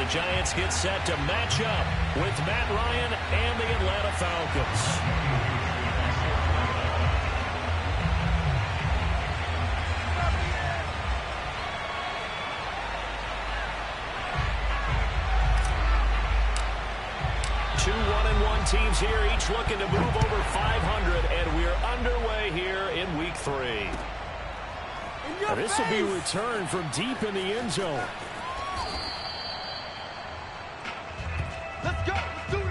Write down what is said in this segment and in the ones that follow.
the Giants get set to match up with Matt Ryan and the Atlanta Falcons. Two 1-1 teams here, each looking to move over 500, and we're underway here in Week 3. This will be returned from deep in the end zone. Let's go. Let's do it.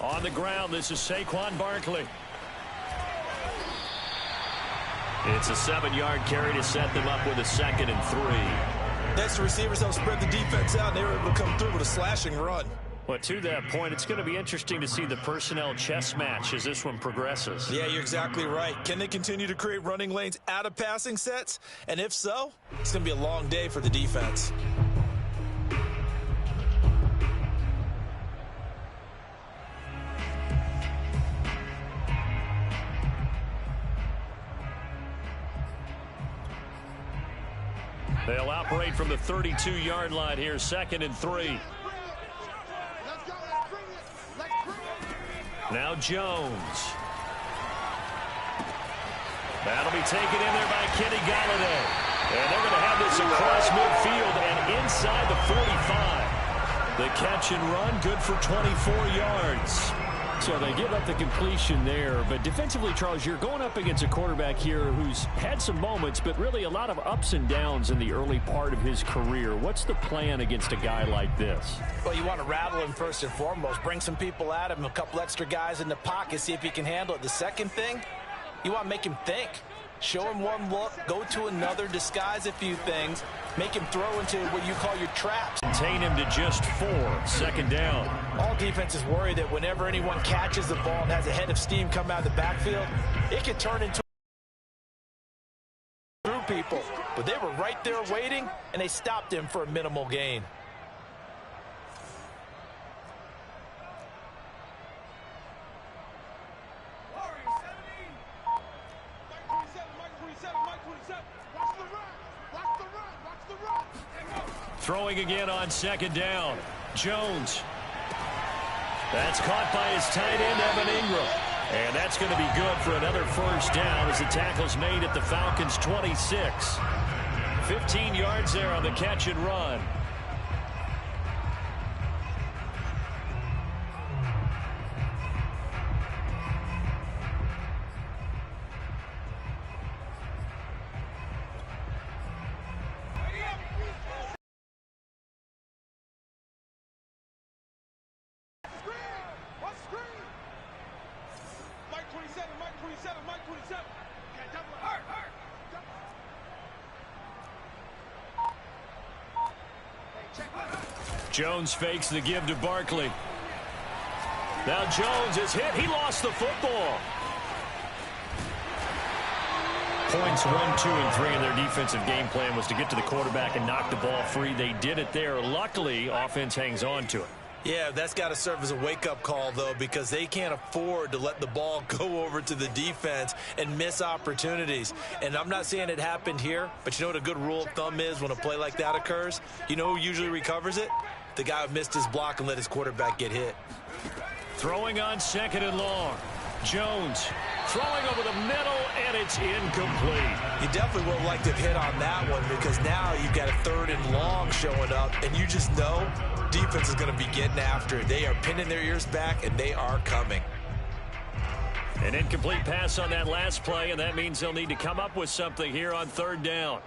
On the ground, this is Saquon Barkley. It's a 7-yard carry to set them up with a 2nd and 3. Next, the receivers help spread the defense out, and they were able to come through with a slashing run. Well, to that point, it's going to be interesting to see the personnel chess match as this one progresses. Yeah, you're exactly right. Can they continue to create running lanes out of passing sets? And if so, it's going to be a long day for the defense. They'll operate from the 32-yard line here, 2nd and 3. Now Jones. That'll be taken in there by Kenny Galladay. And they're going to have this across midfield and inside the 45. The catch and run, good for 24 yards. So they give up the completion there. But defensively, Charles, you're going up against a quarterback here who's had some moments, but really a lot of ups and downs in the early part of his career. What's the plan against a guy like this? Well, you want to rattle him first and foremost. Bring some people at him, a couple extra guys in the pocket, see if he can handle it. The second thing, you want to make him think. Show him one look, go to another, disguise a few things, make him throw into what you call your traps. Contain him to just 4, 2nd down. All defenses worry that whenever anyone catches the ball and has a head of steam come out of the backfield, it could turn into through people. But they were right there waiting, and they stopped him for a minimal gain. Throwing again on 2nd down. Jones. That's caught by his tight end, Evan Ingram. And that's going to be good for another 1st down as the tackle's made at the Falcons' 26. 15 yards there on the catch and run. Jones fakes the give to Barkley. Now Jones is hit. He lost the football. Points 1, 2, and 3 in their defensive game plan was to get to the quarterback and knock the ball free. They did it there. Luckily, offense hangs on to it. Yeah, that's got to serve as a wake-up call, though, because they can't afford to let the ball go over to the defense and miss opportunities. And I'm not saying it happened here, but you know what a good rule of thumb is when a play like that occurs? You know who usually recovers it? The guy who missed his block and let his quarterback get hit. Throwing on 2nd and long. Jones throwing over the middle, and it's incomplete. You definitely would have liked to have hit on that one because now you've got a 3rd and long showing up, and you just know defense is going to be getting after it. They are pinning their ears back, and they are coming. An incomplete pass on that last play, and that means they'll need to come up with something here on 3rd down.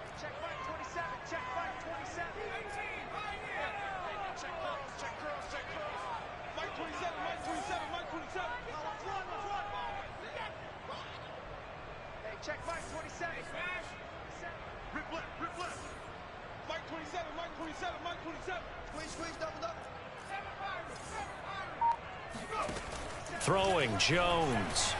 Hey, check Mike 27. Rip left. Mike 27, Mike 27, Mike 27. Squeeze, double. Throwing Jones.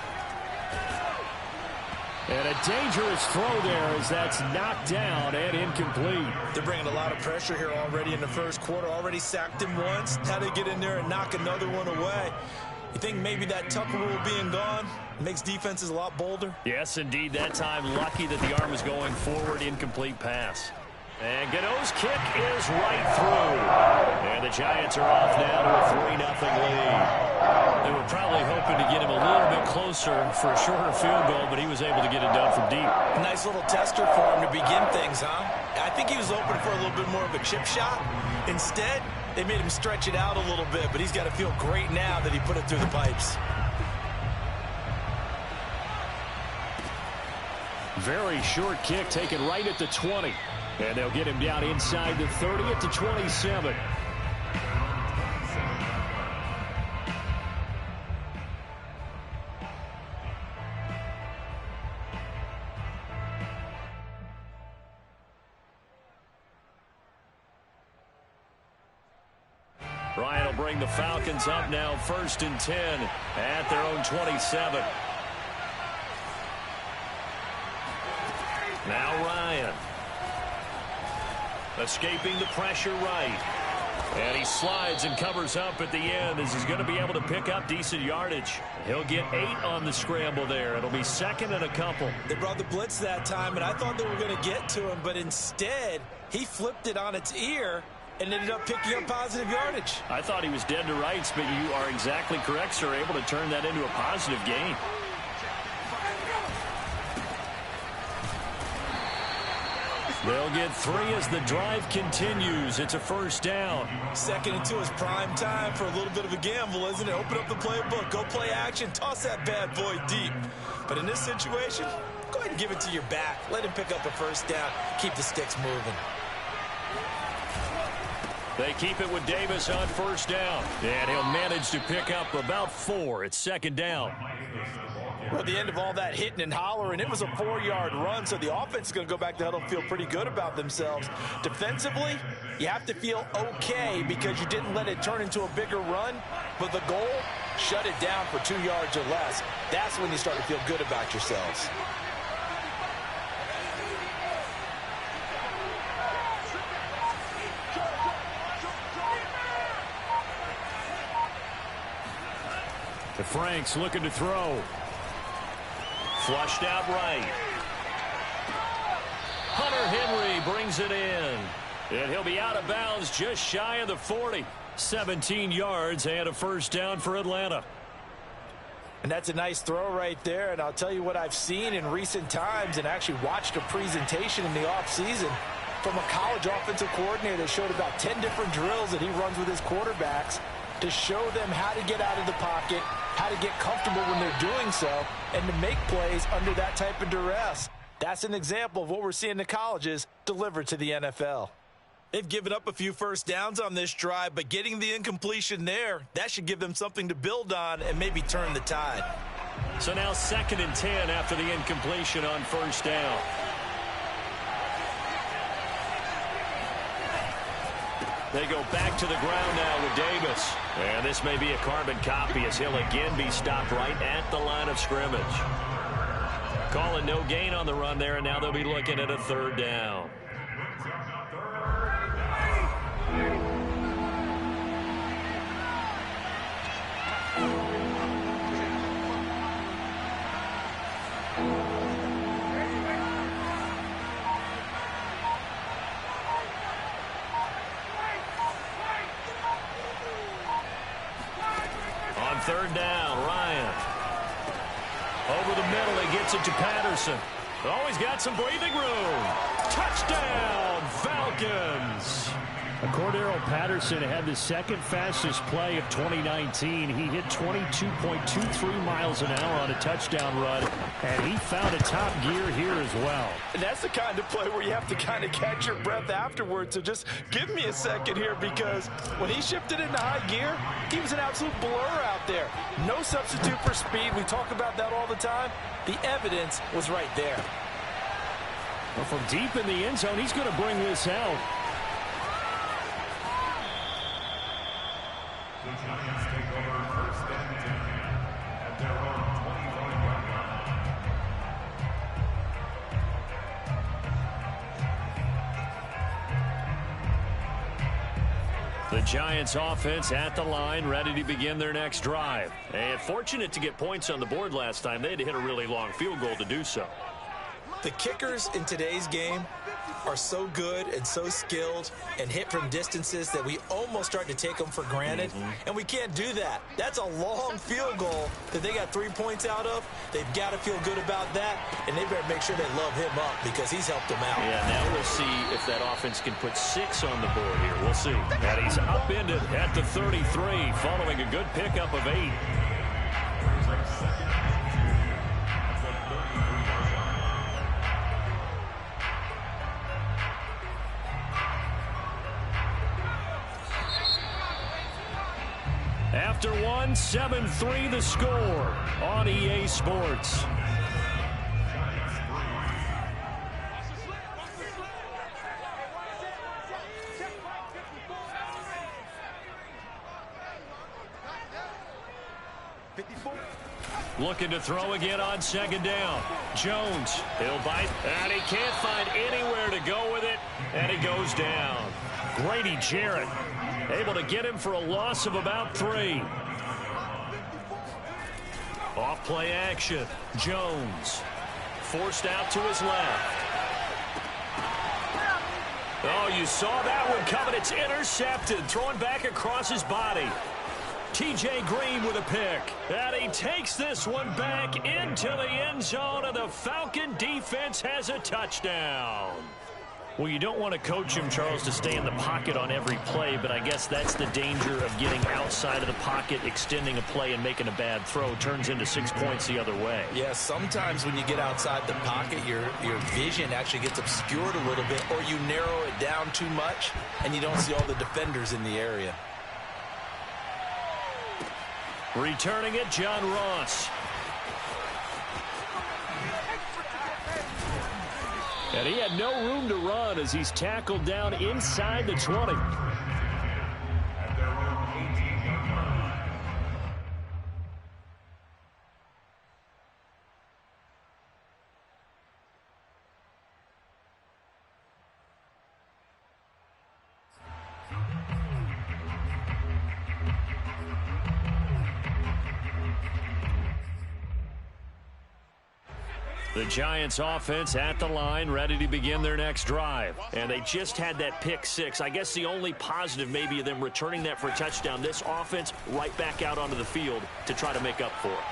And a dangerous throw there as that's knocked down and incomplete. They're bringing a lot of pressure here already in the first quarter. Already sacked him once. Had to get in there and knock another one away. You think maybe that Tucker rule being gone makes defenses a lot bolder? Yes, indeed. That time, lucky that the arm is going forward. Incomplete pass. And Gano's kick is right through. And the Giants are off now to a 3-0 lead. They were probably hoping to get him a little bit closer for a shorter field goal, but he was able to get it done from deep. Nice little tester for him to begin things, huh? I think he was open for a little bit more of a chip shot. Instead, they made him stretch it out a little bit, but he's got to feel great now that he put it through the pipes. Very short kick taken right at the 20. And they'll get him down inside the 30 at the 27. Ryan will bring the Falcons up now 1st and 10 at their own 27. Now Ryan. Escaping the pressure right. And he slides and covers up at the end as he's going to be able to pick up decent yardage. He'll get 8 on the scramble there. It'll be 2nd and a couple. They brought the blitz that time, and I thought they were going to get to him, but instead he flipped it on its ear and ended up picking up positive yardage. I thought he was dead to rights, but you are exactly correct, sir. Able to turn that into a positive gain. They'll get 3 as the drive continues. It's a 1st down. 2nd and 2 is prime time for a little bit of a gamble, isn't it? Open up the playbook, go play action, toss that bad boy deep. But in this situation, go ahead and give it to your back. Let him pick up a 1st down. Keep the sticks moving. They keep it with Davis on 1st down. And he'll manage to pick up about 4. It's 2nd down. Well, at the end of all that hitting and hollering, it was a 4-yard run, so the offense is going to go back to huddle and feel pretty good about themselves. Defensively, you have to feel okay because you didn't let it turn into a bigger run, but the goal, shut it down for 2 yards or less. That's when you start to feel good about yourselves. The Franks looking to throw. Flushed out right. Hunter Henry brings it in. And he'll be out of bounds just shy of the 40. 17 yards and a 1st down for Atlanta. And that's a nice throw right there. And I'll tell you what I've seen in recent times and actually watched a presentation in the offseason from a college offensive coordinator that showed about 10 different drills that he runs with his quarterbacks to show them how to get out of the pocket, how to get comfortable when they're doing so, and to make plays under that type of duress. That's an example of what we're seeing in the colleges delivered to the NFL. They've given up a few 1st downs on this drive, but getting the incompletion there, that should give them something to build on and maybe turn the tide. So now 2nd and 10 after the incompletion on 1st down. They go back to the ground now with Davis. And this may be a carbon copy as he'll again be stopped right at the line of scrimmage. Calling no gain on the run there, and now they'll be looking at a 3rd down. On 3rd down, Ryan. Over the middle, he gets it to Patterson. Oh, he's got some breathing room. Touchdown, Falcons. Cordero Patterson had the second fastest play of 2019. He hit 22.23 miles an hour on a touchdown run, and he found a top gear here as well. And that's the kind of play where you have to kind of catch your breath afterwards. So just give me a second here, because when he shifted into high gear, he was an absolute blur out there. No substitute for speed. We talk about that all the time. The evidence was right there. Well, from deep in the end zone, he's going to bring this out. The Giants take over first and 10 at their own 21-yard line. The Giants offense at the line, ready to begin their next drive. And fortunate to get points on the board last time. They had to hit a really long field goal to do so. The kickers in today's game are so good and so skilled and hit from distances that we almost start to take them for granted, and we can't do that. That's a long field goal that they got 3 points out of. They've got to feel good about that, and they better make sure they love him up because he's helped them out. Yeah, now we'll see if that offense can put 6 on the board here. We'll see. And he's upended at the 33 following a good pickup of 8. After one, 7-3 the score on EA Sports. Looking to throw again on second down. Jones, he'll bite, and he can't find anywhere to go with it, and he goes down. Grady Jarrett able to get him for a loss of about 3. Off play action. Jones forced out to his left. Oh, you saw that one coming. It's intercepted. Thrown back across his body. T.J. Green with a pick. And he takes this one back into the end zone, and the Falcon defense has a touchdown. Well, you don't want to coach him, Charles, to stay in the pocket on every play, but I guess that's the danger of getting outside of the pocket, extending a play, and making a bad throw. Turns into 6 points the other way. Yeah, sometimes when you get outside the pocket, your vision actually gets obscured a little bit, or you narrow it down too much, and you don't see all the defenders in the area. Returning it, John Ross. And he had no room to run as he's tackled down inside the 20. At their own 18-yard line. The Giants offense at the line, ready to begin their next drive. And they just had that pick 6. I guess the only positive maybe of them returning that for a touchdown. This offense right back out onto the field to try to make up for it.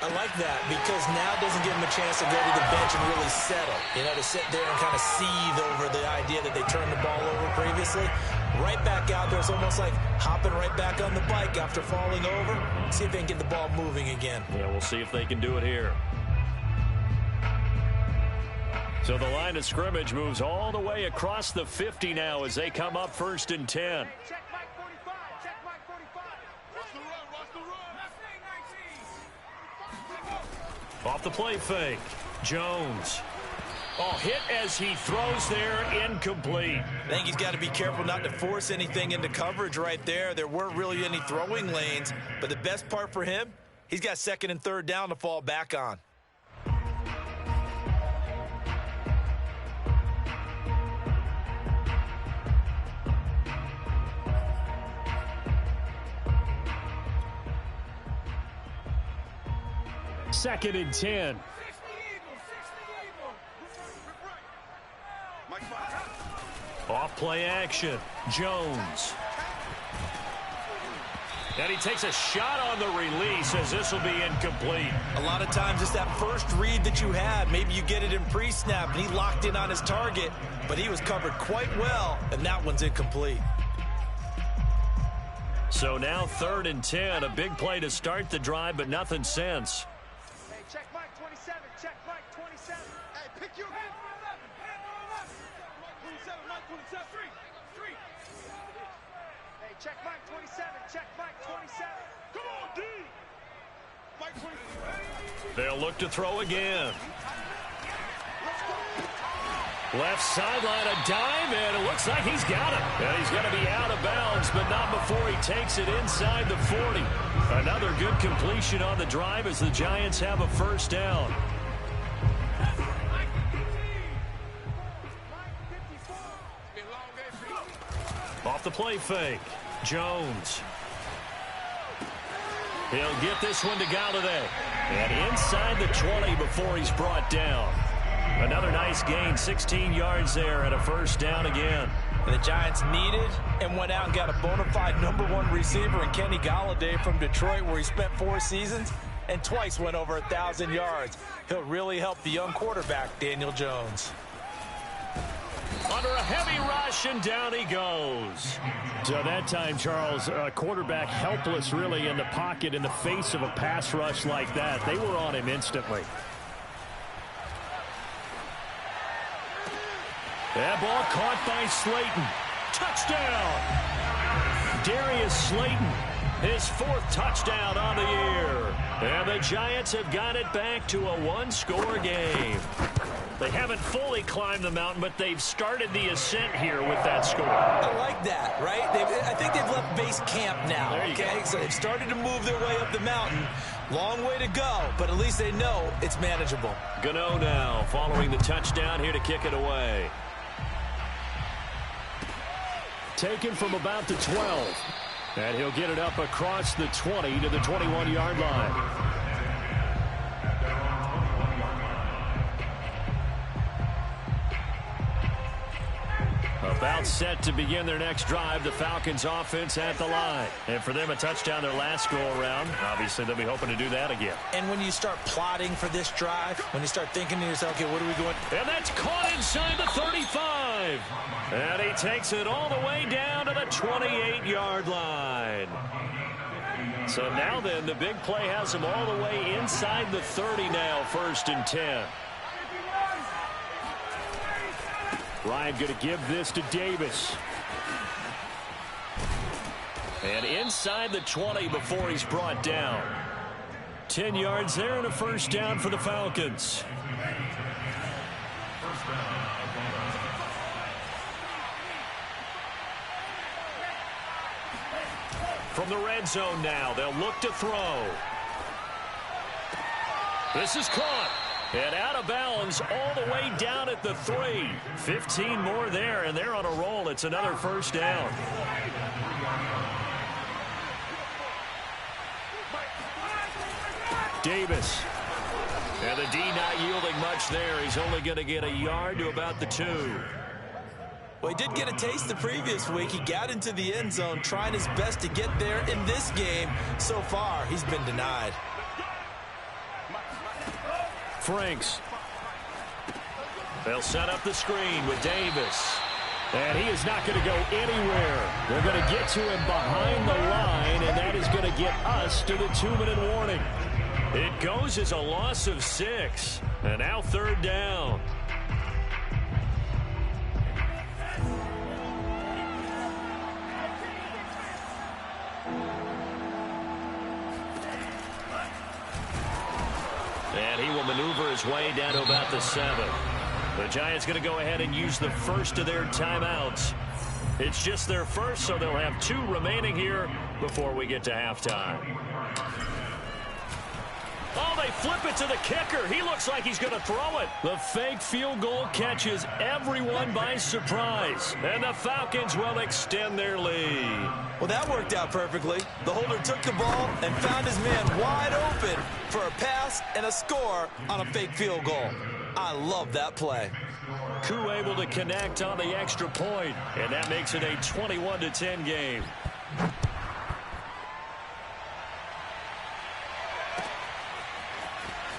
I like that because now it doesn't give them a chance to go to the bench and really settle. You know, to sit there and kind of seethe over the idea that they turned the ball over previously. Right back out there. It's almost like hopping right back on the bike after falling over. See if they can get the ball moving again. Yeah, we'll see if they can do it here. So the line of scrimmage moves all the way across the 50 now as they come up 1st and 10. Check Mike 45. Check Mike 45. Watch the run. Watch the run. Off the play fake. Jones. Oh, hit as he throws there, incomplete. I think he's got to be careful not to force anything into coverage right there. There weren't really any throwing lanes, but the best part for him, he's got 2nd and 3rd down to fall back on. Second and 10. Off play action. Jones. And he takes a shot on the release as this will be incomplete. A lot of times it's that first read that you had. Maybe you get it in pre-snap and he locked in on his target, but he was covered quite well, and that one's incomplete. So now 3rd and 10. A big play to start the drive, but nothing since. Hey, check Mike 27. Check Mike 27. Hey, pick your man. Mike 27. Mike 27. Three. Hey, check Mike 27. Check Mike 27. Come on, D. Mike 27. They'll look to throw again. Left sideline, a dime, and it looks like he's got it. And he's going to be out of bounds, but not before he takes it inside the 40. Another good completion on the drive as the Giants have a first down. Off the play fake, Jones. He'll get this one to Galladay. And inside the 20 before he's brought down. Another nice gain, 16 yards there and a first down again. And the Giants needed and went out and got a bona fide #1 receiver in Kenny Galladay from Detroit, where he spent 4 seasons and twice went over 1,000 yards. He'll really help the young quarterback, Daniel Jones. Under a heavy rush, and down he goes. So that time, Charles, quarterback helpless really in the pocket in the face of a pass rush like that. They were on him instantly. That ball caught by Slayton. Touchdown! Darius Slayton, his 4th touchdown on the year. And the Giants have got it back to a 1-score game. They haven't fully climbed the mountain, but they've started the ascent here with that score. I like that, right? I think they've left base camp now, okay? So they've started to move their way up the mountain. Long way to go, but at least they know it's manageable. Gano now following the touchdown here to kick it away. Taken from about the 12. And he'll get it up across the 20 to the 21-yard line. About set to begin their next drive. The Falcons offense at the line. And for them, a touchdown their last go-around. Obviously, they'll be hoping to do that again. And when you start plotting for this drive, when you start thinking to yourself, okay, what are we going? And that's caught inside the 35. And he takes it all the way down to the 28-yard line. So now then, the big play has him all the way inside the 30 now, 1st and 10. Ryan going to give this to Davis. And inside the 20 before he's brought down. 10 yards there and a first down for the Falcons. From the red zone now, they'll look to throw. This is caught. And out of bounds all the way down at the 3. 15 more there, and they're on a roll. It's another first down. Davis. And the D not yielding much there. He's only going to get a yard to about the 2. Well, he did get a taste the previous week. He got into the end zone, trying his best to get there in this game. So far, he's been denied. Franks. They'll set up the screen with Davis. And he is not going to go anywhere. They're going to get to him behind the line, and that is going to get us to the 2-minute warning. It goes as a loss of 6. And now 3rd down. And he will maneuver his way down to about the 7. The Giants going to go ahead and use the first of their timeouts. It's just their first, so they'll have 2 remaining here before we get to halftime. Oh, they flip it to the kicker. He looks like he's going to throw it. The fake field goal catches everyone by surprise. And the Falcons will extend their lead. Well, that worked out perfectly. The holder took the ball and found his man wide open for a pass and a score on a fake field goal. I love that play. Koo able to connect on the extra point, and that makes it a 21-10 game.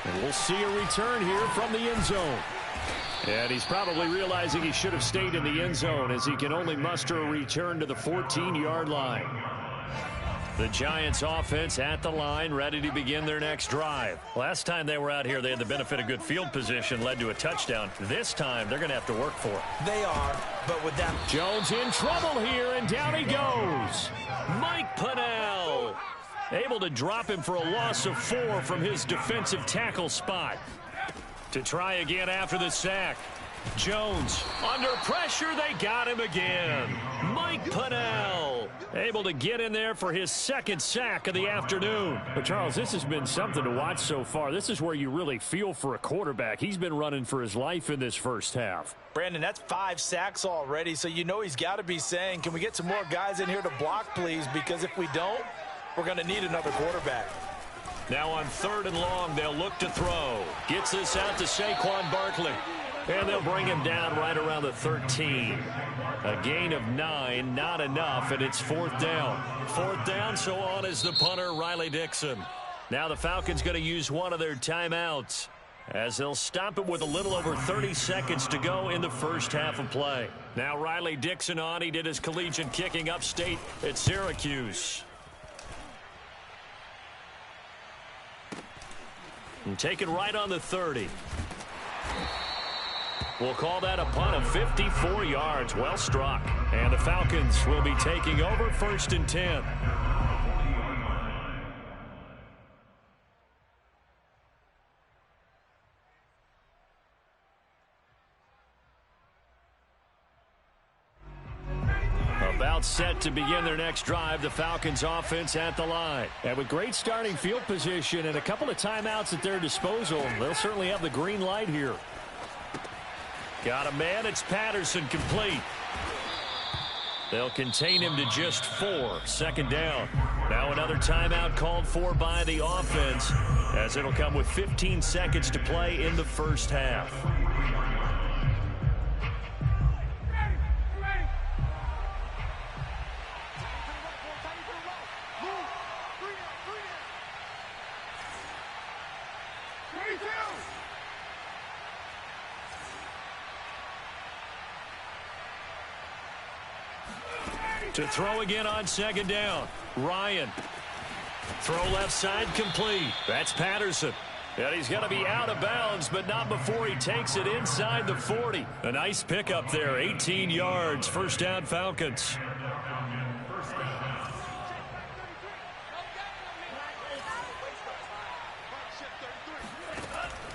And we'll see a return here from the end zone. And he's probably realizing he should have stayed in the end zone as he can only muster a return to the 14-yard line. The Giants offense at the line, ready to begin their next drive. Last time they were out here, they had the benefit of good field position, led to a touchdown. This time, they're going to have to work for it. They are, but with that... Jones in trouble here, and down he goes. Mike Pennell able to drop him for a loss of 4 from his defensive tackle spot. To try again after the sack. Jones under pressure. They got him again. Mike Pennell able to get in there for his second sack of the afternoon. But Charles, this has been something to watch so far. This is where you really feel for a quarterback. He's been running for his life in this first half. Brandon, that's 5 sacks already, so you know he's got to be saying, can we get some more guys in here to block, please? Because if we don't, we're going to need another quarterback. Now on 3rd and long, they'll look to throw. Gets this out to Saquon Barkley. And they'll bring him down right around the 13. A gain of 9, not enough, and it's 4th down. 4th down, so on is the punter, Riley Dixon. Now the Falcons going to use one of their timeouts as they'll stop it with a little over 30 seconds to go in the first half of play. Now Riley Dixon on. He did his collegiate kicking upstate at Syracuse. And taken right on the 30. We'll call that a punt of 54 yards. Well struck. And the Falcons will be taking over 1st and 10. About set to begin their next drive, the Falcons offense at the line. And with great starting field position and a couple of timeouts at their disposal, they'll certainly have the green light here. Got a man. It's Patterson, complete. They'll contain him to just 4. 2nd down. Now another timeout called for by the offense, as it'll come with 15 seconds to play in the first half. To throw again on 2nd down. Ryan. Throw left side, complete. That's Patterson. And he's going to be out of bounds, but not before he takes it inside the 40. A nice pickup there, 18 yards. 1st down, Falcons.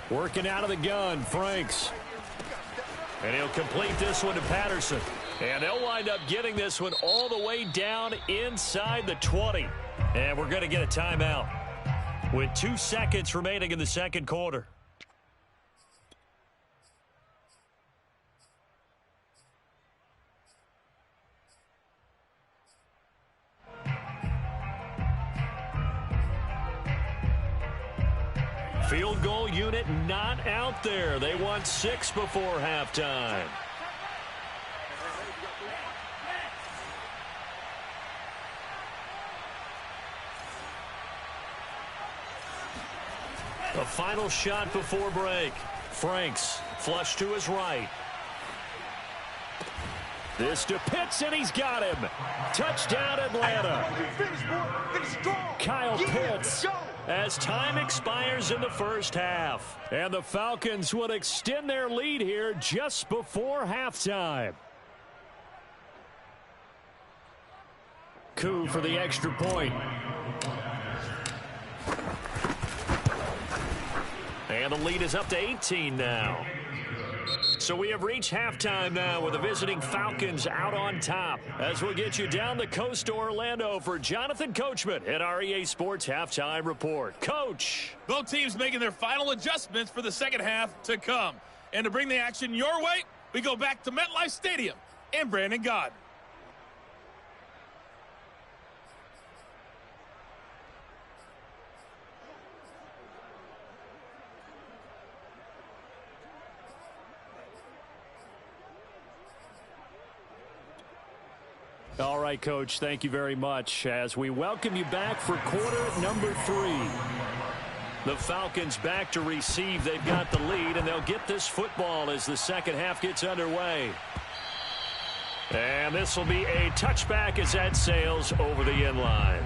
Working out of the gun, Franks. And he'll complete this one to Patterson. And they'll wind up getting this one all the way down inside the 20. And we're going to get a timeout with 2 seconds remaining in the second quarter. Field goal unit not out there. They want 6 before halftime. A final shot before break. Franks flush to his right. This to Pitts, and he's got him. Touchdown, Atlanta. Kyle Pitts, as time expires in the first half. And the Falcons would extend their lead here just before halftime. Coup for the extra point. And the lead is up to 18 now. So we have reached halftime now with the visiting Falcons out on top. As we'll get you down the coast to Orlando for Jonathan Coachman at our EA Sports Halftime Report. Coach. Both teams making their final adjustments for the second half to come. And to bring the action your way, we go back to MetLife Stadium in Brandon Gaudin. All right, Coach, thank you very much as we welcome you back for quarter number 3. The Falcons back to receive. They've got the lead, and they'll get this football as the second half gets underway. And this will be a touchback as that sails over the end line.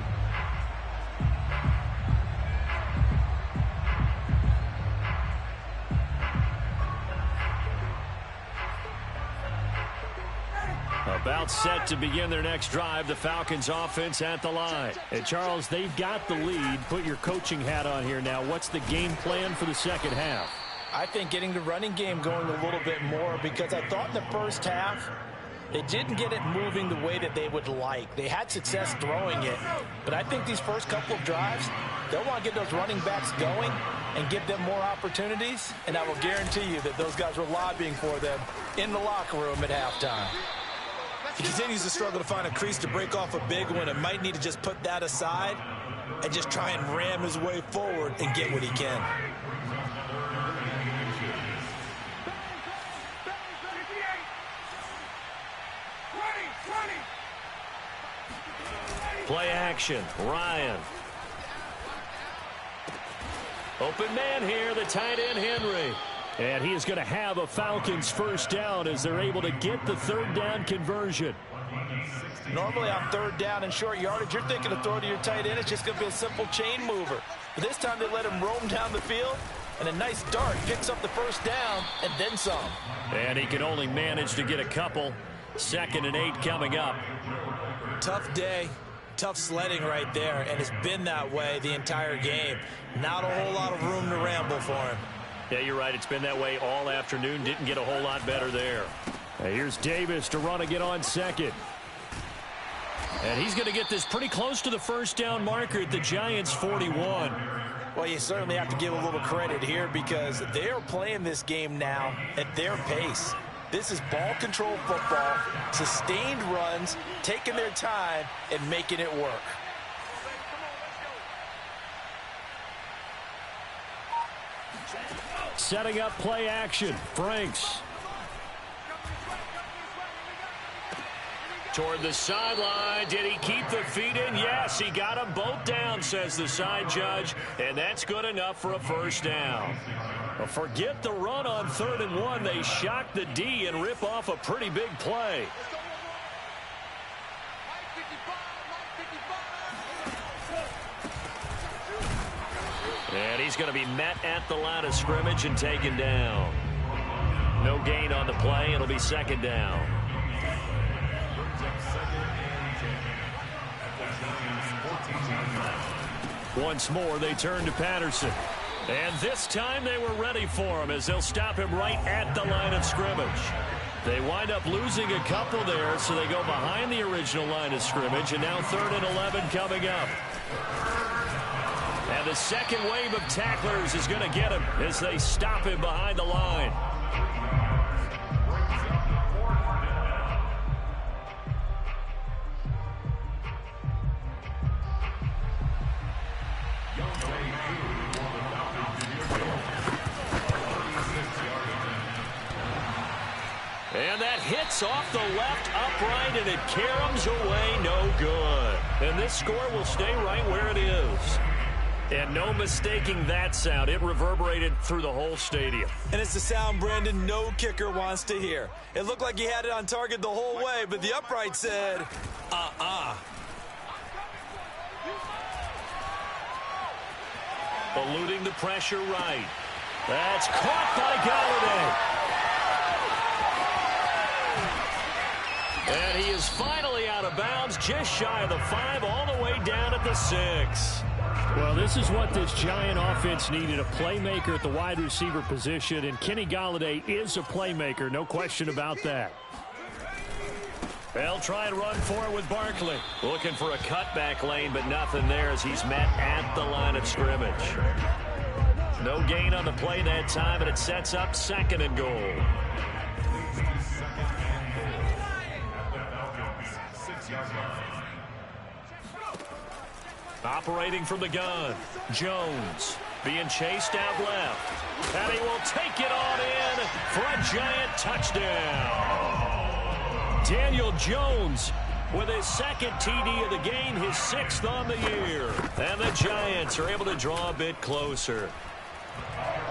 All set to begin their next drive. The Falcons offense at the line. And Charles, they've got the lead. Put your coaching hat on here now. What's the game plan for the second half? I think getting the running game going a little bit more, because I thought in the first half they didn't get it moving the way that they would like. They had success throwing it, but I think these first couple of drives, they'll want to get those running backs going and give them more opportunities, and I will guarantee you that those guys were lobbying for them in the locker room at halftime. He continues to struggle to find a crease to break off a big one and might need to just put that aside and just try and ram his way forward and get what he can. Play action. Ryan. Open man here, the tight end, Henry. And he is going to have a Falcons first down as they're able to get the third down conversion. Normally on third down and short yardage, you're thinking to throw to your tight end. It's just going to be a simple chain mover. But this time they let him roam down the field, and a nice dart picks up the first down and then some. And he can only manage to get a couple. 2nd and 8 coming up. Tough day. Tough sledding right there, and it's been that way the entire game. Not a whole lot of room to ramble for him. Yeah, you're right. It's been that way all afternoon. Didn't get a whole lot better there. And here's Davis to run again on 2nd. And he's going to get this pretty close to the first down marker at the Giants' 41. Well, you certainly have to give a little credit here because they are playing this game now at their pace. This is ball control football, sustained runs, taking their time and making it work. Setting up play action. Franks. Toward the sideline. Did he keep the feet in? Yes, he got them both down, says the side judge. And that's good enough for a first down. Well, forget the run on 3rd and 1. They shock the D and rip off a pretty big play. And he's going to be met at the line of scrimmage and taken down. No gain on the play. It'll be 2nd down. Once more, they turn to Patterson. And this time they were ready for him as they'll stop him right at the line of scrimmage. They wind up losing a couple there, so they go behind the original line of scrimmage, and now 3rd and 11 coming up. And the second wave of tacklers is going to get him as they stop him behind the line. And that hits off the left upright, and it caroms away, no good. And this score will stay right where it is. And no mistaking that sound. It reverberated through the whole stadium. And it's the sound, Brandon, no kicker wants to hear. It looked like he had it on target the whole way, but the upright said, Eluding the pressure right. That's caught by Galladay. And he is finally out of bounds, just shy of the 5, all the way down at the 6. Well, this is what this Giant offense needed, a playmaker at the wide receiver position, and Kenny Galladay is a playmaker, no question about that. They'll try and run for it with Barkley. Looking for a cutback lane, but nothing there as he's met at the line of scrimmage. No gain on the play that time, and it sets up 2nd and goal. Operating from the gun, Jones being chased out left. And he will take it on in for a Giant touchdown. Daniel Jones with his 2nd TD of the game, his 6th on the year. And the Giants are able to draw a bit closer.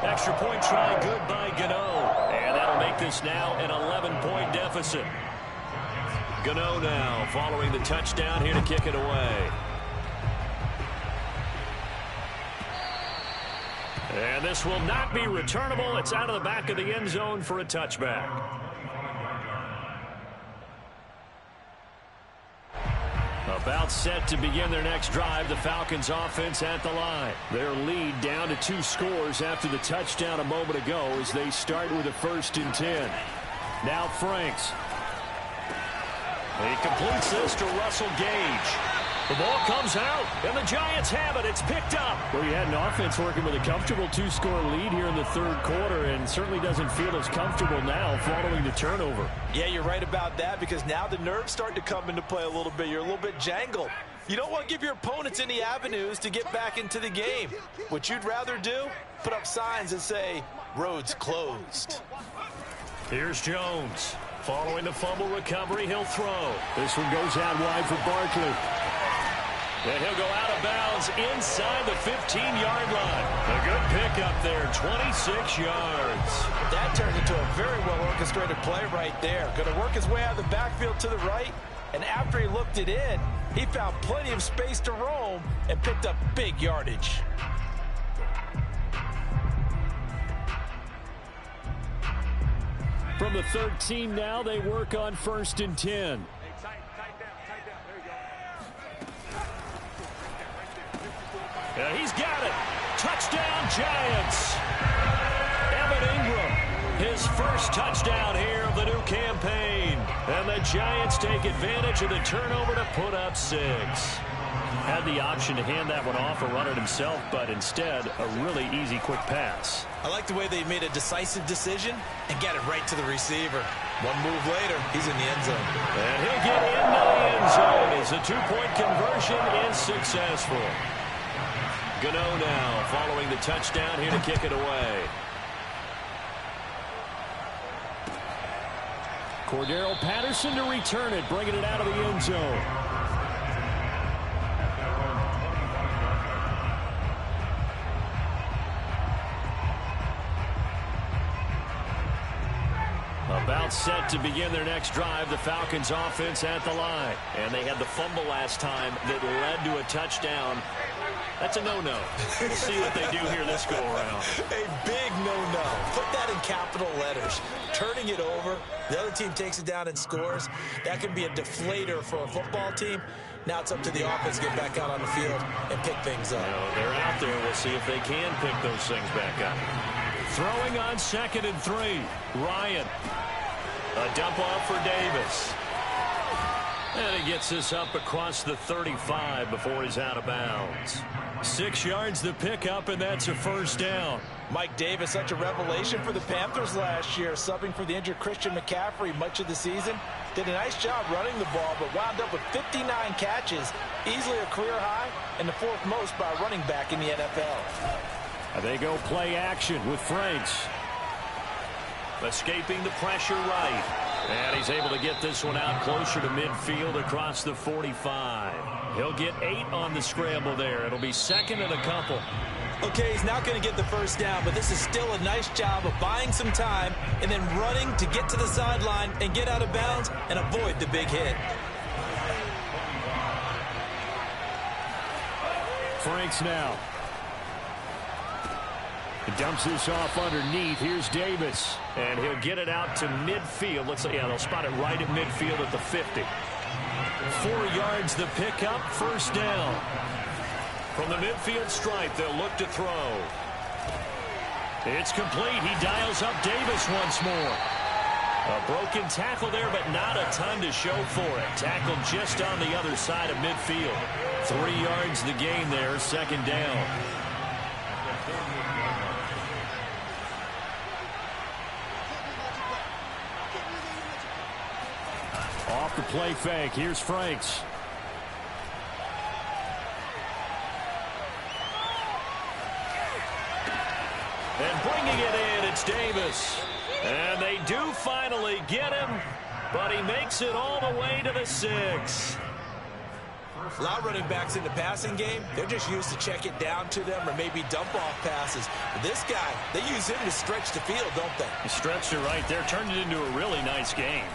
Extra point try good by Gano. And that'll make this now an 11-point deficit. Gano now following the touchdown here to kick it away. And this will not be returnable. It's out of the back of the end zone for a touchback. About set to begin their next drive, the Falcons offense at the line. Their lead down to 2 scores after the touchdown a moment ago as they start with a 1st and 10. Now Franks. He completes this to Russell Gage. The ball comes out, and the Giants have it. It's picked up. Well, you had an offense working with a comfortable 2-score lead here in the 3rd quarter, and certainly doesn't feel as comfortable now following the turnover. Yeah, you're right about that, because now the nerves start to come into play a little bit. You're a little bit jangled. You don't want to give your opponents any avenues to get back into the game. What you'd rather do, put up signs that say, roads closed. Here's Jones. Following the fumble recovery, he'll throw. This one goes out wide for Barkley. And he'll go out of bounds inside the 15-yard line. A good pickup there, 26 yards. That turned into a very well-orchestrated play right there. Going to work his way out of the backfield to the right, and after he looked it in, he found plenty of space to roam and picked up big yardage. From the 13 now, they work on 1st and 10. Yeah, he's got it. Touchdown, Giants. Evan Ingram, his first touchdown here of the new campaign. And the Giants take advantage of the turnover to put up 6. Had the option to hand that one off or run it himself, but instead, a really easy, quick pass. I like the way they made a decisive decision and got it right to the receiver. One move later, he's in the end zone. And he'll get into the end zone as the 2-point conversion is successful. Gano now following the touchdown here to kick it away. Cordero Patterson to return it, bringing it out of the end zone. About set to begin their next drive, the Falcons offense at the line. And they had the fumble last time that led to a touchdown. That's a no-no. We'll see what they do here this go-around. A big no-no. Put that in capital letters. Turning it over, the other team takes it down and scores. That can be a deflator for a football team. Now it's up to the offense to get back out on the field and pick things up. They're out there. We'll see if they can pick those things back up. Throwing on 2nd and 3. Ryan. A dump off for Davis. And he gets this up across the 35 before he's out of bounds. 6 yards the pickup, and that's a 1st down. Mike Davis, such a revelation for the Panthers last year, subbing for the injured Christian McCaffrey much of the season. Did a nice job running the ball, but wound up with 59 catches, easily a career high, and the 4th most by a running back in the NFL. And they go play action with Franks. Escaping the pressure right. And he's able to get this one out closer to midfield across the 45. He'll get 8 on the scramble there. It'll be 2nd and a couple. Okay, he's not going to get the 1st down, but this is still a nice job of buying some time and then running to get to the sideline and get out of bounds and avoid the big hit. Franks now. He dumps this off underneath. Here's Davis. And he'll get it out to midfield. Looks like, yeah, they'll spot it right at midfield at the 50. 4 yards the pickup, 1st down. From the midfield stripe, they'll look to throw. It's complete. He dials up Davis once more. A broken tackle there, but not a ton to show for it. Tackled just on the other side of midfield. 3 yards the gain there, 2nd down. Off the play fake. Here's Franks. And bringing it in, it's Davis. And they do finally get him, but he makes it all the way to the 6. A lot of running backs in the passing game, they're just used to check it down to them or maybe dump off passes. But this guy, they use him to stretch the field, don't they? He stretched it right there, turned it into a really nice game.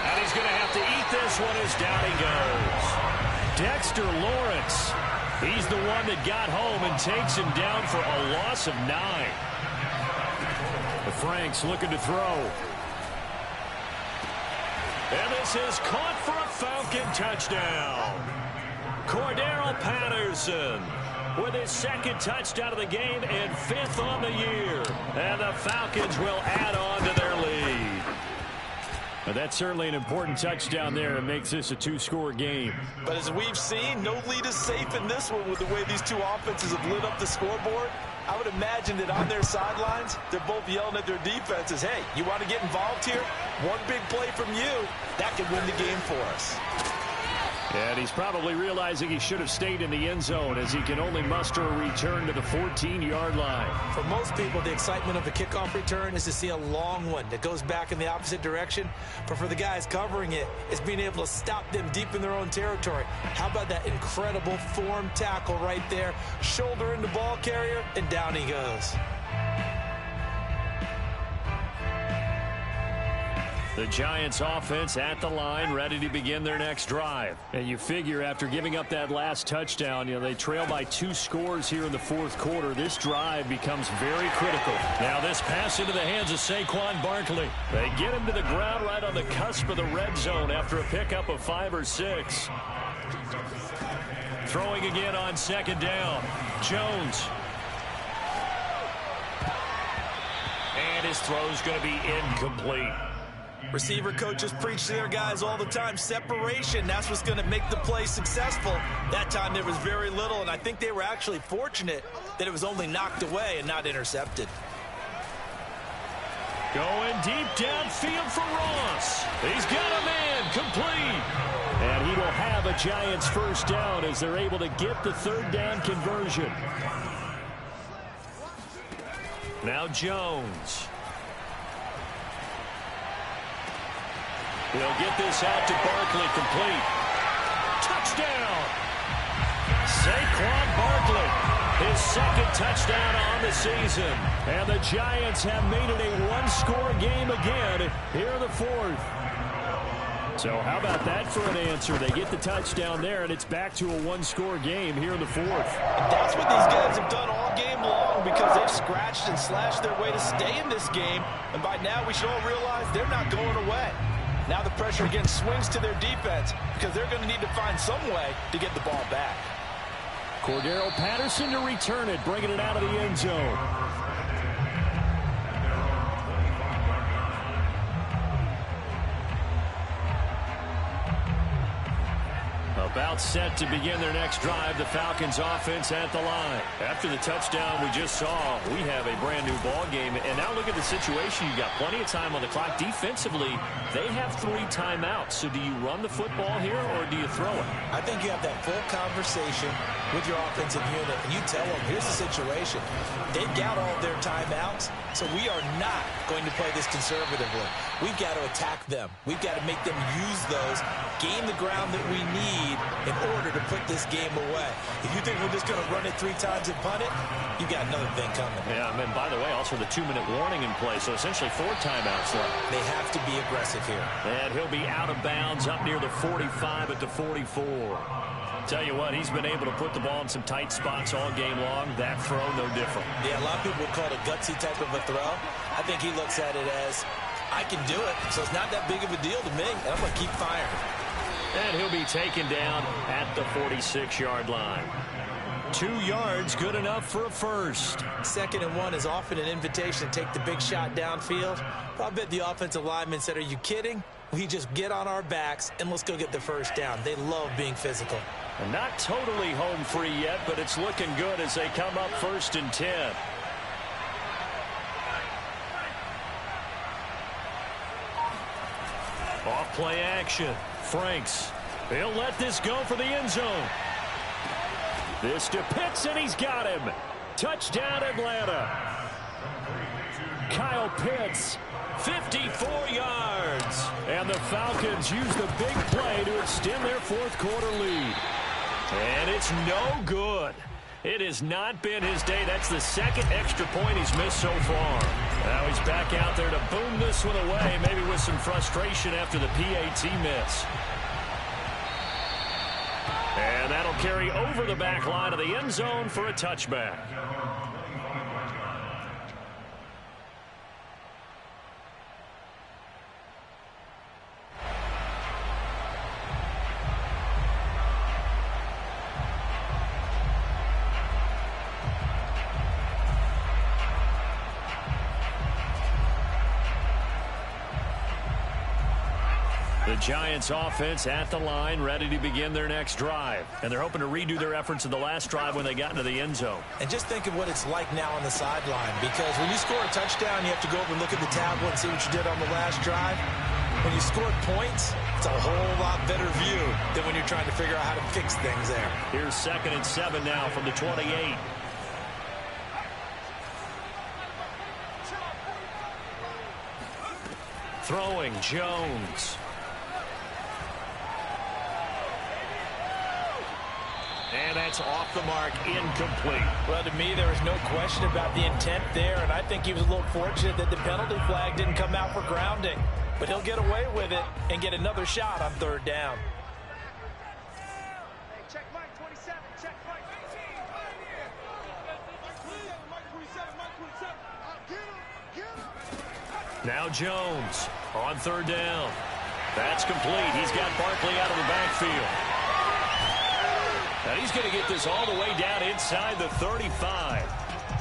And he's going to have to eat this one as down he goes. Dexter Lawrence. He's the one that got home and takes him down for a loss of 9. The Franks looking to throw. And this is caught for a Falcon touchdown. Cordero Patterson with his second touchdown of the game and 5th on the year. And the Falcons will add on to their lead. Well, that's certainly an important touchdown there. It makes this a 2-score game. But as we've seen, no lead is safe in this one with the way these two offenses have lit up the scoreboard. I would imagine that on their sidelines, they're both yelling at their defenses, hey, you want to get involved here? One big play from you, that could win the game for us. And he's probably realizing he should have stayed in the end zone as he can only muster a return to the 14-yard line. For most people, the excitement of the kickoff return is to see a long one that goes back in the opposite direction. But for the guys covering it, it's being able to stop them deep in their own territory. How about that incredible form tackle right there? Shoulder in the ball carrier, and down he goes. The Giants offense at the line, ready to begin their next drive. And you figure after giving up that last touchdown, they trail by 2 scores here in the 4th quarter. This drive becomes very critical. Now this pass into the hands of Saquon Barkley. They get him to the ground right on the cusp of the red zone after a pickup of 5 or 6. Throwing again on 2nd down. Jones. And his throw's going to be incomplete. Receiver coaches preach to their guys all the time. Separation, that's what's going to make the play successful. That time there was very little, and I think they were actually fortunate that it was only knocked away and not intercepted. Going deep downfield for Ross. He's got a man complete. And he will have a Giants first down as they're able to get the 3rd down conversion. Now Jones. He'll get this out to Barkley, complete. Touchdown! Saquon Barkley, his 2nd touchdown on the season. And the Giants have made it a 1-score game again here in the 4th. So how about that for an answer? They get the touchdown there, and it's back to a 1-score game here in the 4th. And that's what these guys have done all game long because they've scratched and slashed their way to stay in this game. And by now we should all realize they're not going away. Now the pressure again swings to their defense because they're going to need to find some way to get the ball back. Cordero Patterson to return it, bringing it out of the end zone. About set to begin their next drive, the Falcons offense at the line. After the touchdown we just saw, we have a brand new ball game. And now look at the situation. You've got plenty of time on the clock. Defensively, they have 3 timeouts. So do you run the football here or do you throw it? I think you have that full conversation with your offensive unit, and you tell them, here's the situation. They've got all their timeouts, so we are not going to play this conservatively. We've got to attack them. We've got to make them use those, gain the ground that we need in order to put this game away. If you think we're just going to run it 3 times and punt it, you got another thing coming. Yeah, and by the way, also the 2-minute warning in play, so essentially 4 timeouts left. They have to be aggressive here. And he'll be out of bounds up near the 45 at the 44. Tell you what, he's been able to put the ball in some tight spots all game long. That throw, no different. Yeah, a lot of people would call it a gutsy type of a throw. I think he looks at it as, I can do it, so it's not that big of a deal to me, and I'm going to keep firing. And he'll be taken down at the 46-yard line. 2 yards, good enough for a first. 2nd and 1 is often an invitation to take the big shot downfield. I bet the offensive lineman said, are you kidding? We just get on our backs and let's go get the first down. They love being physical. And not totally home free yet, but it's looking good as they come up 1st and 10. Off play action. Franks. He'll let this go for the end zone. This to Pitts, and he's got him. Touchdown, Atlanta. Kyle Pitts, 54 yards. And the Falcons use the big play to extend their 4th quarter lead. And it's no good. It has not been his day. That's the 2nd extra point he's missed so far. Now he's back out there to boom this one away, maybe with some frustration after the PAT miss. And that'll carry over the back line of the end zone for a touchback. The Giants offense at the line, ready to begin their next drive. And they're hoping to redo their efforts in the last drive when they got into the end zone. And just think of what it's like now on the sideline, because when you score a touchdown, you have to go over and look at the tablet and see what you did on the last drive. When you scored points, it's a whole lot better view than when you're trying to figure out how to fix things there. Here's 2nd and 7 now from the 28. Throwing, Jones. And that's off the mark, incomplete. Well, to me, there was no question about the intent there, and I think he was a little fortunate that the penalty flag didn't come out for grounding. But he'll get away with it and get another shot on 3rd down. Hey, check Mike 27. Check Mike 18. Now Jones on 3rd down. That's complete. He's got Barkley out of the backfield. And he's going to get this all the way down inside the 35.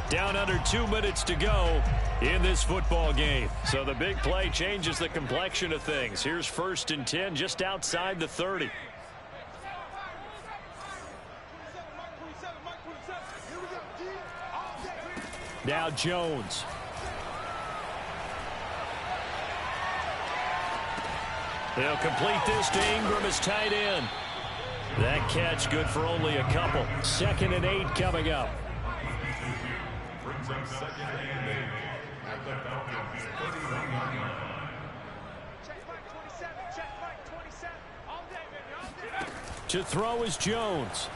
Down under 2 minutes to go in this football game. So the big play changes the complexion of things. Here's 1st and 10 just outside the 30. Now Jones. They'll complete this to Ingram as tight end. That catch good for only a couple. 2nd and 8 coming up. Brings up 2nd and 8 at the Falcons 39. Check Mike 27. Check Mike 27. All day, baby. All day. To throw is Jones.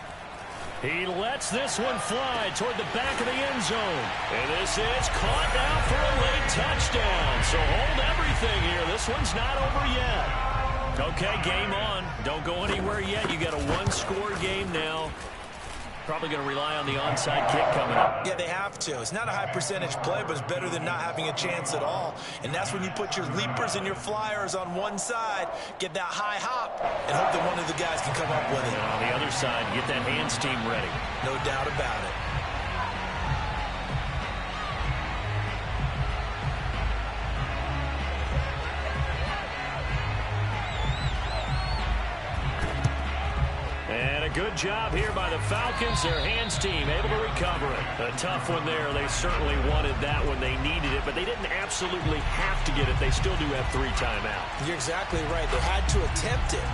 He lets this one fly toward the back of the end zone. And this is caught now for a late touchdown. So hold everything here. This one's not over yet. Okay, game on. Don't go anywhere yet. You got a 1-score game now. Probably going to rely on the onside kick coming up. Yeah, they have to. It's not a high percentage play, but it's better than not having a chance at all. And that's when you put your leapers and your flyers on one side, get that high hop, and hope that one of the guys can come up with it. And on the other side, get that hands team ready. No doubt about it. And a good job here by the Falcons. Their hands team able to recover it. A tough one there. They certainly wanted that when they needed it, but they didn't absolutely have to get it. They still do have 3 timeouts. You're exactly right. They had to attempt it.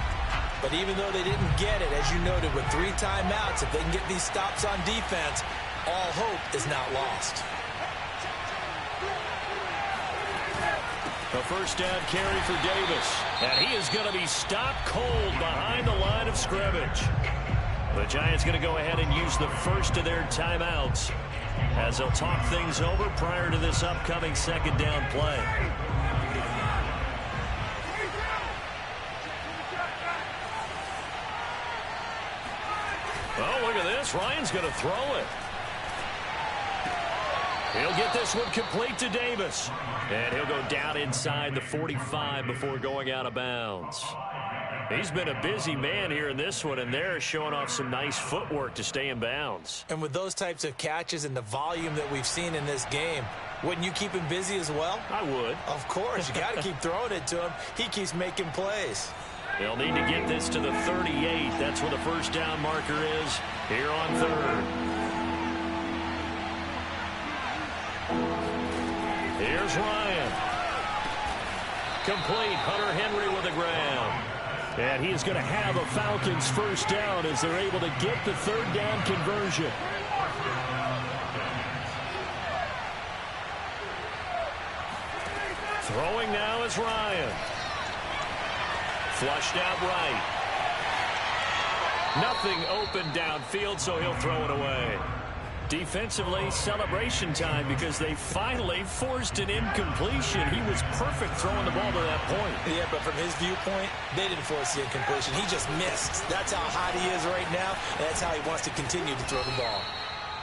But even though they didn't get it, as you noted, with 3 timeouts, if they can get these stops on defense, all hope is not lost. A 1st down carry for Davis. And he is going to be stopped cold behind the line of scrimmage. The Giants going to go ahead and use the first of their timeouts as they'll talk things over prior to this upcoming 2nd down play. Oh, look at this. Ryan's going to throw it. He'll get this one complete to Davis. And he'll go down inside the 45 before going out of bounds. He's been a busy man here in this one, and they're showing off some nice footwork to stay in bounds. And with those types of catches and the volume that we've seen in this game, wouldn't you keep him busy as well? I would. Of course. You got to keep throwing it to him. He keeps making plays. They'll need to get this to the 38. That's where the 1st down marker is here on 3rd. Here's Ryan. Complete. Hunter Henry with the ground. And he is going to have a Falcons 1st down as they're able to get the 3rd down conversion. Throwing now is Ryan. Flushed out right. Nothing open downfield, so he'll throw it away. Defensively, celebration time because they finally forced an incompletion. He was perfect throwing the ball to that point. Yeah, but from his viewpoint, they didn't force the incompletion. He just missed. That's how hot he is right now, and that's how he wants to continue to throw the ball.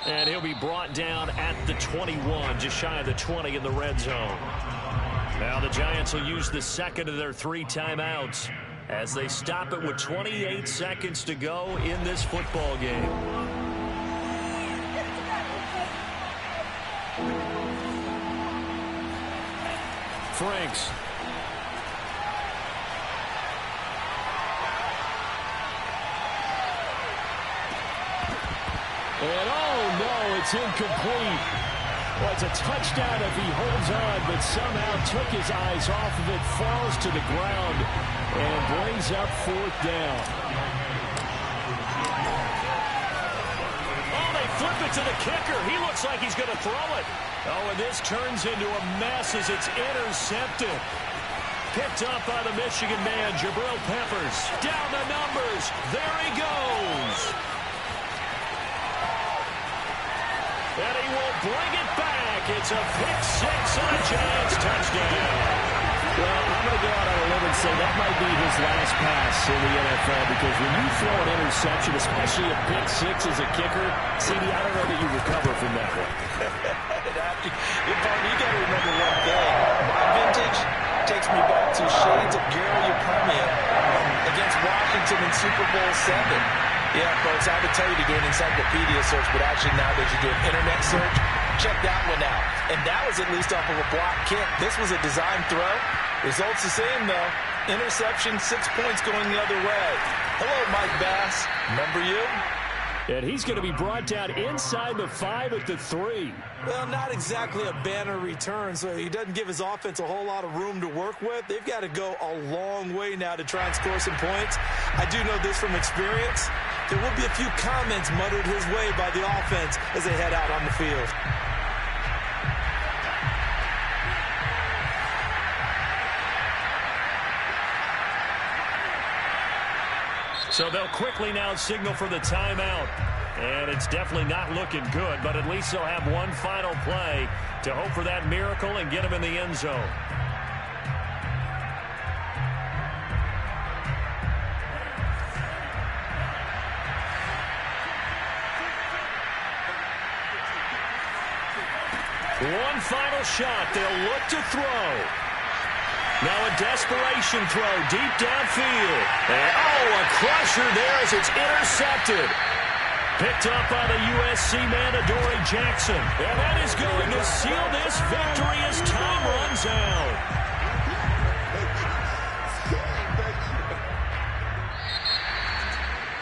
And he'll be brought down at the 21, just shy of the 20 in the red zone. Now the Giants will use the 2nd of their 3 timeouts as they stop it with 28 seconds to go in this football game. Franks. And oh no, it's incomplete. Well, it's a touchdown if he holds on, but somehow took his eyes off of it, falls to the ground, and brings up 4th down. Oh, they flip it to the kicker. He looks like he's going to throw it. Oh, and this turns into a mess as it's intercepted. Picked up by the Michigan man, Jabril Peppers. Down the numbers. There he goes. And he will bring it back. It's a pick 6 and a Giants touchdown. Well, I'm going to go out on a limb and say that might be his last pass in the NFL, because when you throw an interception, especially a pick 6 as a kicker, CD, I don't know that you recover from that one. You got to remember one thing. My vintage takes me back to shades of Gary Yepremian against Washington in Super Bowl 7. Yeah, folks, I would tell you to do an encyclopedia search, but actually nowadays you do an internet search. Check that one out. And that was at least off of a block kick. This was a design throw. Results the same, though. Interception, 6 points going the other way. Hello, Mike Bass. Remember you? And he's going to be brought down inside the 5 at the 3. Well, not exactly a banner return, so he doesn't give his offense a whole lot of room to work with. They've got to go a long way now to try and score some points. I do know this from experience. There will be a few comments muttered his way by the offense as they head out on the field. So they'll quickly now signal for the timeout. And it's definitely not looking good, but at least they'll have one final play to hope for that miracle and get him in the end zone. One final shot. They'll look to throw. Now a desperation throw deep downfield. And, oh, a crusher there as it's intercepted. Picked up by the USC man, Adoree Jackson. And that is going to seal this victory as time runs out.